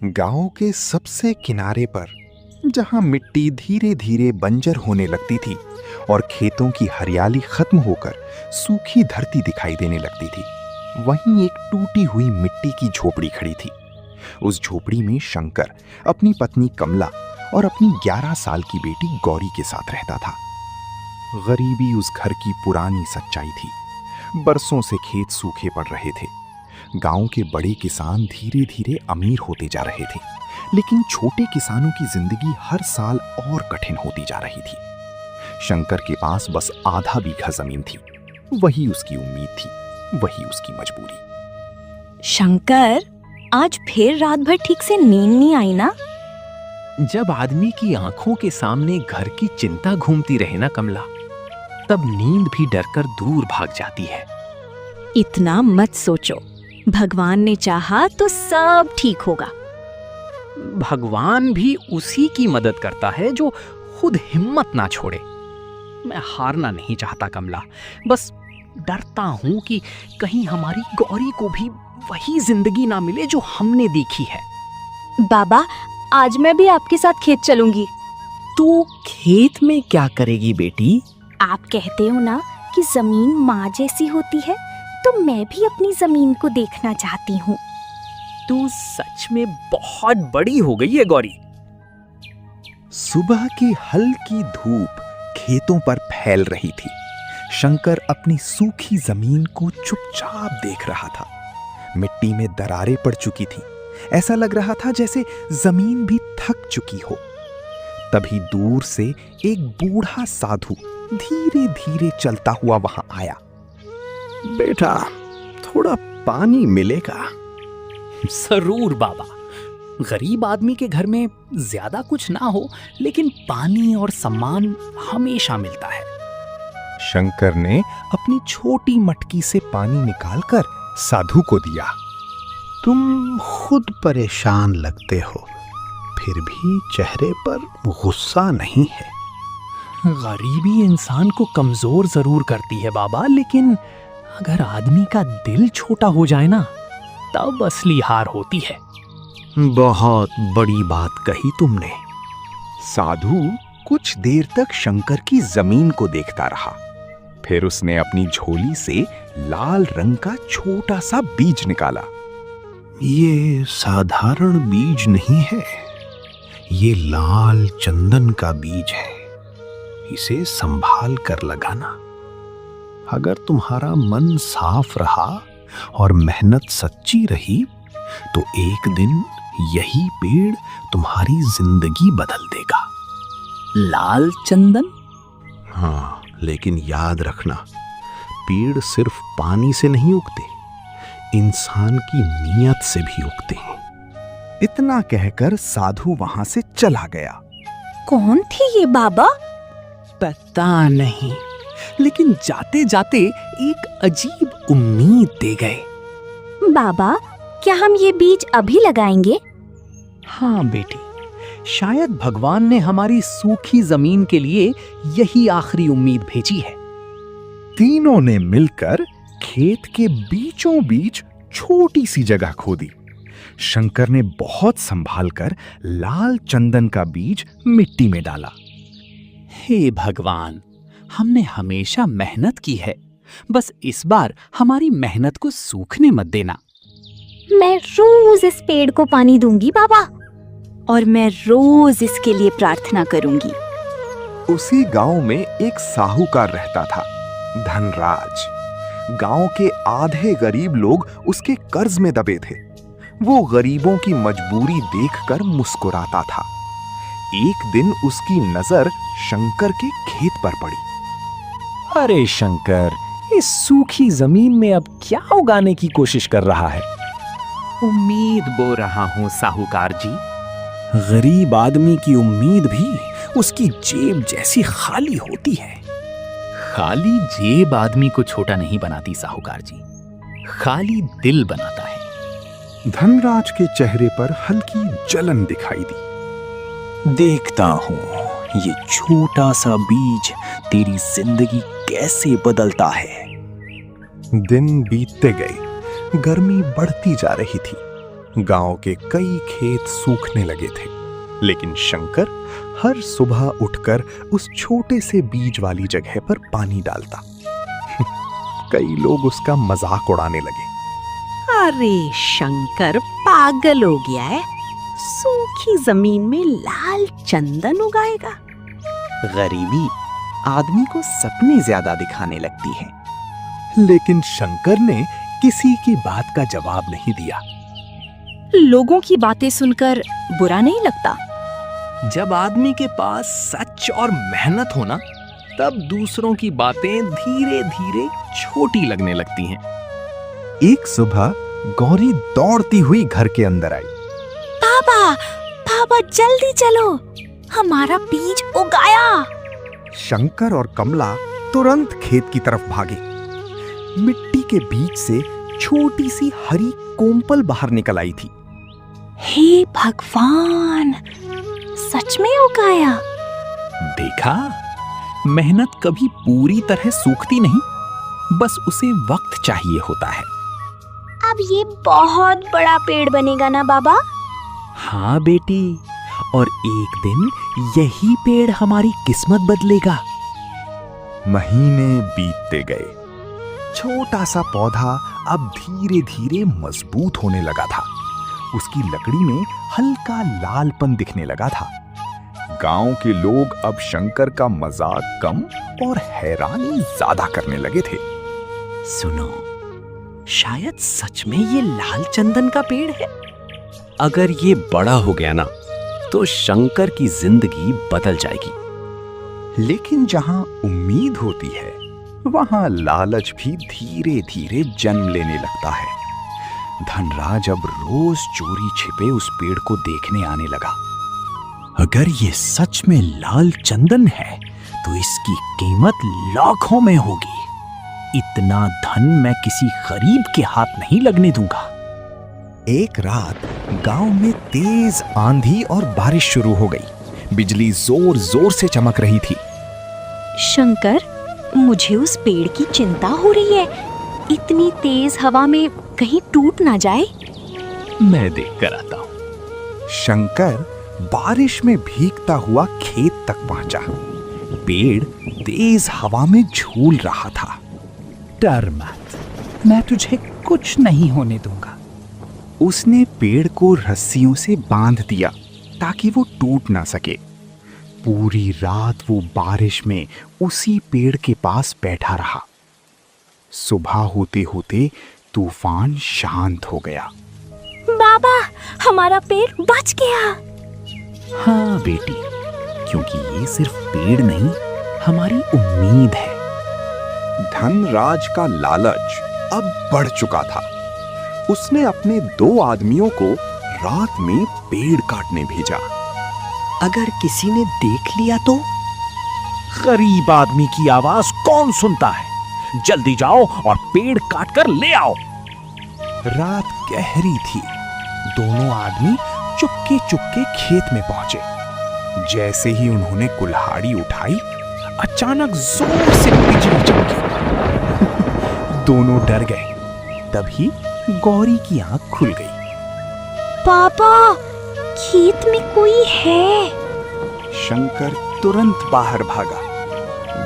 गांव के सबसे किनारे पर, जहां मिट्टी धीरे धीरे बंजर होने लगती थी और खेतों की हरियाली खत्म होकर सूखी धरती दिखाई देने लगती थी, वहीं एक टूटी हुई मिट्टी की झोपड़ी खड़ी थी। उस झोपड़ी में शंकर अपनी पत्नी कमला और अपनी 11 साल की बेटी गौरी के साथ रहता था। गरीबी उस घर की पुरानी सच्चाई थी। बरसों से खेत सूखे पड़ रहे थे। गांव के बड़े किसान धीरे धीरे अमीर होते जा रहे थे, लेकिन छोटे किसानों की जिंदगी हर साल और कठिन होती जा रही थी। शंकर के पास बस आधा बीघा जमीन थी। वही उसकी उम्मीद थी, वही उसकी मजबूरी। शंकर, आज फिर रात भर ठीक से नींद नहीं आई ना? जब आदमी की आंखों के सामने घर की चिंता घूमती रहे ना कमला, तब नींद भी डरकर दूर भाग जाती है। इतना मत सोचो। भगवान ने चाहा तो सब ठीक होगा। भगवान भी उसी की मदद करता है जो खुद हिम्मत ना छोड़े। मैं हारना नहीं चाहता कमला, बस डरता हूं कि कहीं हमारी गौरी को भी वही जिंदगी ना मिले जो हमने देखी है। बाबा, आज मैं भी आपके साथ खेत चलूंगी। तू खेत में क्या करेगी बेटी? आप कहते हो ना कि जमीन माँ जैसी होती है, तो मैं भी अपनी जमीन को देखना चाहती हूँ। तू सच में बहुत बड़ी हो गई है गौरी। सुबह की हल्की धूप खेतों पर फैल रही थी। शंकर अपनी सूखी जमीन को चुपचाप देख रहा था। मिट्टी में दरारें पड़ चुकी थी। ऐसा लग रहा था जैसे जमीन भी थक चुकी हो। तभी दूर से एक बूढ़ा साधु धीरे धीरे चलता हुआ वहां आया। बेटा, थोड़ा पानी मिलेगा? जरूर बाबा। गरीब आदमी के घर में ज्यादा कुछ ना हो, लेकिन पानी और सम्मान हमेशा मिलता है। शंकर ने अपनी छोटी मटकी से पानी निकालकर साधु को दिया। तुम खुद परेशान लगते हो, फिर भी चेहरे पर गुस्सा नहीं है। गरीबी इंसान को कमजोर जरूर करती है बाबा, लेकिन अगर आदमी का दिल छोटा हो जाए ना, तब असली हार होती है। बहुत बड़ी बात कही तुमने। साधु कुछ देर तक शंकर की जमीन को देखता रहा। फिर उसने अपनी झोली से लाल रंग का छोटा सा बीज निकाला। ये साधारण बीज नहीं है, ये लाल चंदन का बीज है। इसे संभाल कर लगाना। अगर तुम्हारा मन साफ रहा और मेहनत सच्ची रही, तो एक दिन यही पेड़ तुम्हारी जिंदगी बदल देगा। लाल चंदन? हाँ, लेकिन याद रखना, पेड़ सिर्फ पानी से नहीं उगते, इंसान की नीयत से भी उगते हैं। इतना कहकर साधु वहां से चला गया। कौन थी ये बाबा? पता नहीं, लेकिन जाते जाते एक अजीब उम्मीद दे गए। बाबा, क्या हम ये बीज अभी लगाएंगे? हाँ बेटी, शायद भगवान ने हमारी सूखी जमीन के लिए यही आखिरी उम्मीद भेजी है। तीनों ने मिलकर खेत के बीचों बीच छोटी सी जगह खोदी। शंकर ने बहुत संभाल कर लाल चंदन का बीज मिट्टी में डाला। हे भगवान, हमने हमेशा मेहनत की है, बस इस बार हमारी मेहनत को सूखने मत देना। मैं रोज इस पेड़ को पानी दूंगी बाबा, और मैं रोज इसके लिए प्रार्थना करूंगी। उसी गांव में एक साहूकार रहता था, धनराज। गांव के आधे गरीब लोग उसके कर्ज में दबे थे। वो गरीबों की मजबूरी देखकर मुस्कुराता था। एक दिन उसकी नजर शंकर के खेत पर पड़ी। अरे शंकर, इस सूखी जमीन में अब क्या उगाने की कोशिश कर रहा है? उम्मीद बो रहा हूं साहूकार जी। गरीब आदमी की उम्मीद भी उसकी जेब जैसी खाली होती है। खाली जेब आदमी को छोटा नहीं बनाती साहूकार जी, खाली दिल बनाता है। धनराज के चेहरे पर हल्की जलन दिखाई दी। देखता हूं ये छोटा सा बीज तेरी जिंदगी कैसे बदलता है। दिन बीतते गए, गर्मी बढ़ती जा रही थी। गांव के कई खेत सूखने लगे थे, लेकिन शंकर हर सुबह उठकर उस छोटे से बीज वाली जगह पर पानी डालता। कई लोग उसका मजाक उड़ाने लगे। अरे शंकर पागल हो गया है, सूखी जमीन में लाल चंदन उगाएगा। गरीबी आदमी को सपने ज्यादा दिखाने लगती है। लेकिन शंकर ने किसी की बात का जवाब नहीं दिया। लोगों की बातें सुनकर बुरा नहीं लगता। जब आदमी के पास सच और मेहनत हो ना, तब दूसरों की बातें धीरे धीरे छोटी लगने लगती हैं। एक सुबह गौरी दौड़ती हुई घर के अंदर आई। पापा, पापा जल्दी चलो, हमारा बीज उगाया। शंकर और कमला तुरंत खेत की तरफ भागे। मिट्टी के बीच से छोटी सी हरी कोम्पल बाहर निकल आई थी। हे भगवान, सच में उगाया। देखा, मेहनत कभी पूरी तरह सूखती नहीं, बस उसे वक्त चाहिए होता है। अब ये बहुत बड़ा पेड़ बनेगा ना बाबा? हाँ बेटी, और एक दिन यही पेड़ हमारी किस्मत बदलेगा। महीने बीतते गए। छोटा सा पौधा अब धीरे धीरे मजबूत होने लगा था। उसकी लकड़ी में हल्का लालपन दिखने लगा था। गांव के लोग अब शंकर का मजाक कम और हैरानी ज्यादा करने लगे थे। सुनो, शायद सच में ये लाल चंदन का पेड़ है। अगर ये बड़ा हो गया ना, तो शंकर की जिंदगी बदल जाएगी। लेकिन जहां उम्मीद होती है, वहां लालच भी धीरे धीरे जन्म लेने लगता है। धनराज अब रोज चोरी छिपे उस पेड़ को देखने आने लगा। अगर ये सच में लाल चंदन है, तो इसकी कीमत लाखों में होगी। इतना धन मैं किसी गरीब के हाथ नहीं लगने दूंगा। एक रात गांव में तेज आंधी और बारिश शुरू हो गई। बिजली जोर जोर से चमक रही थी। शंकर, मुझे उस पेड़ की चिंता हो रही है। इतनी तेज हवा में कहीं टूट ना जाए। मैं देख कर आता हूं। शंकर बारिश में भीगता हुआ खेत तक पहुंचा। पेड़ तेज हवा में झूल रहा था। डर मत, मैं तुझे कुछ नहीं होने दूंगा। उसने पेड़ को रस्सियों से बांध दिया ताकि वो टूट ना सके। पूरी रात वो बारिश में उसी पेड़ के पास बैठा रहा। सुबह होते होते तूफान शांत हो गया। बाबा, हमारा पेड़ बच गया। हाँ बेटी, क्योंकि ये सिर्फ पेड़ नहीं, हमारी उम्मीद है। धनराज का लालच अब बढ़ चुका था। उसने अपने 2 आदमियों को रात में पेड़ काटने भेजा। अगर किसी ने देख लिया तो? गरीब आदमी की आवाज कौन सुनता है? जल्दी जाओ और पेड़ काट कर ले आओ। रात गहरी थी। दोनों आदमी चुपके चुपके खेत में पहुंचे। जैसे ही उन्होंने कुल्हाड़ी उठाई, अचानक जोर से बिजली चमकी। दोनों डर गए। तभी गौरी की आंख खुल गई। पापा, खेत में कोई है। शंकर तुरंत बाहर भागा।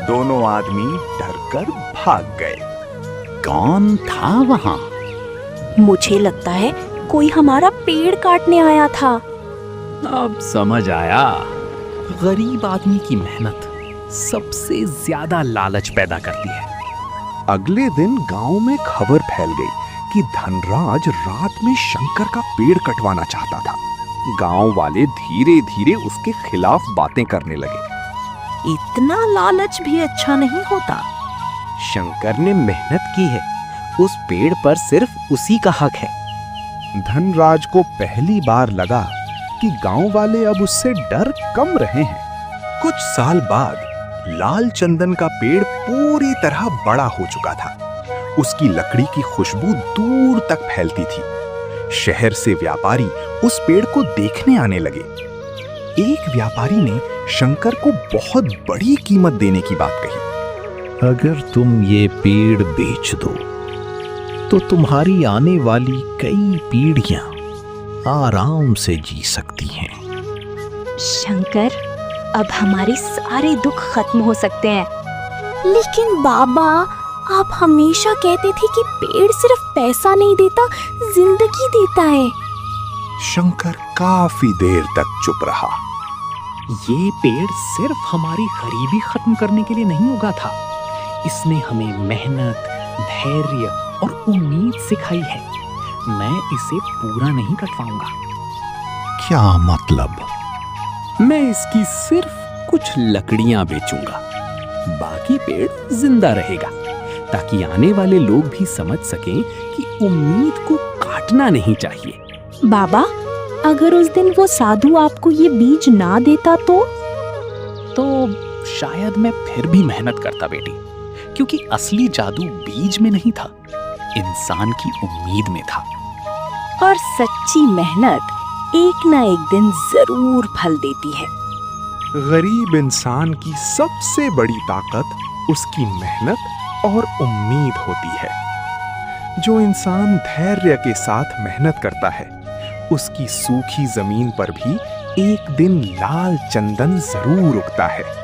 दोनों आदमी डरकर भाग गए। कौन था वहां? मुझे लगता है कोई हमारा पेड़ काटने आया था। अब समझ आया। गरीब आदमी की मेहनत सबसे ज्यादा लालच पैदा करती है। अगले दिन गांव में खबर फैल गई कि धनराज रात में शंकर का पेड़ कटवाना चाहता था। गांव वाले धीरे धीरे उसके खिलाफ बातें करने लगे। इतना लालच भी अच्छा नहीं होता। शंकर ने मेहनत की है, उस पेड़ पर सिर्फ उसी का हक है। धनराज को पहली बार लगा कि गांव वाले अब उससे डर कम रहे हैं। कुछ साल बाद लाल चंदन का पेड़ पूरी तरह बड़ा हो चुका था। उसकी लकड़ी की खुशबू दूर तक फैलती थी। शहर से व्यापारी उस पेड़ को देखने आने लगे। एक व्यापारी ने शंकर को बहुत बड़ी कीमत देने की बात कही। अगर तुम ये पेड़ बेच दो, तो तुम्हारी आने वाली कई पीढ़ियां आराम से जी सकती हैं। शंकर, अब हमारे सारे दुख खत्म हो सकते हैं। लेकिन बाबा, आप हमेशा कहते थे कि पेड़ सिर्फ पैसा नहीं देता, जिंदगी देता है। शंकर काफी देर तक चुप रहा। ये पेड़ सिर्फ हमारी गरीबी खत्म करने के लिए नहीं उगा था। इसने हमें मेहनत, धैर्य और उम्मीद सिखाई है। मैं इसे पूरा नहीं कटवाऊंगा। क्या मतलब? मैं इसकी सिर्फ कुछ लकड़ियां बेचूंगा, बाकी पेड़ जिंदा रहेगा, ताकि आने वाले लोग भी समझ सकें कि उम्मीद को काटना नहीं चाहिए। बाबा, अगर उस दिन वो साधु आपको ये बीज ना देता तो शायद मैं फिर भी मेहनत करता बेटी, क्योंकि असली जादू बीज में नहीं था, इंसान की उम्मीद में था। और सच्ची मेहनत एक ना एक दिन जरूर फल देती है। गरीब इंसान की सबसे बड़ी ताकत उसकी मेहनत और उम्मीद होती है। जो इंसान धैर्य के साथ मेहनत करता है, उसकी सूखी जमीन पर भी एक दिन लाल चंदन जरूर उगता है।